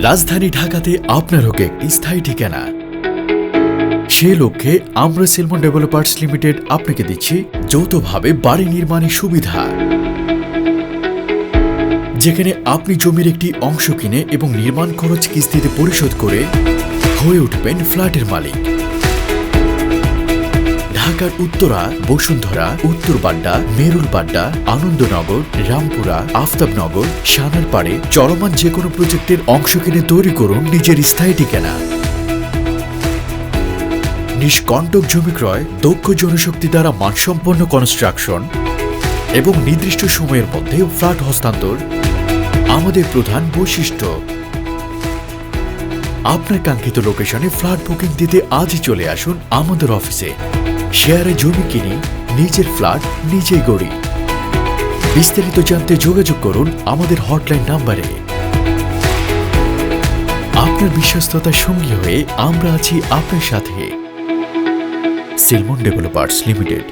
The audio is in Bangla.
রাজধানী ঢাকাতে আপনার হোক একটি স্থায়ী ঠিকানা। সেই লক্ষ্যে আমরা সেলমন ডেভেলপার্স লিমিটেড আপনাকে দিচ্ছি যৌথভাবে বাড়ি নির্মাণের সুবিধা, যেখানে আপনি জমির একটি অংশ কিনে এবং নির্মাণ খরচ কিস্তিতে পরিশোধ করে হয়ে উঠবেন ফ্ল্যাটের মালিক। ঢাকার উত্তরা, বসুন্ধরা, উত্তরবাড্ডা, মেরুলবাড্ডা, আনন্দনগর, রামপুরা, আফতাবনগর, সানারপাড়ে চলমান যে কোনো প্রজেক্টের অংশ কিনে তৈরি করুন নিজের স্থায়ী ঠিকানা। নিষ্কণ্টক জমি ক্রয়, দক্ষ জনশক্তি দ্বারা মানসম্পন্ন কনস্ট্রাকশন এবং নির্দিষ্ট সময়ের মধ্যে ফ্ল্যাট হস্তান্তর আমাদের প্রধান বৈশিষ্ট্য। আপনার কাঙ্ক্ষিত লোকেশনে ফ্ল্যাট বুকিং দিতে আজই চলে আসুন আমাদের অফিসে। শেয়ারে জমি কিনি, নিজের ফ্ল্যাট নিজেই গড়ি। বিস্তারিত জানতে যোগাযোগ করুন আমাদের হটলাইন নাম্বারে। আপনার বিশ্বস্ততার সঙ্গী হয়ে আমরা আছি আপনার সাথে। Salmon developers limited.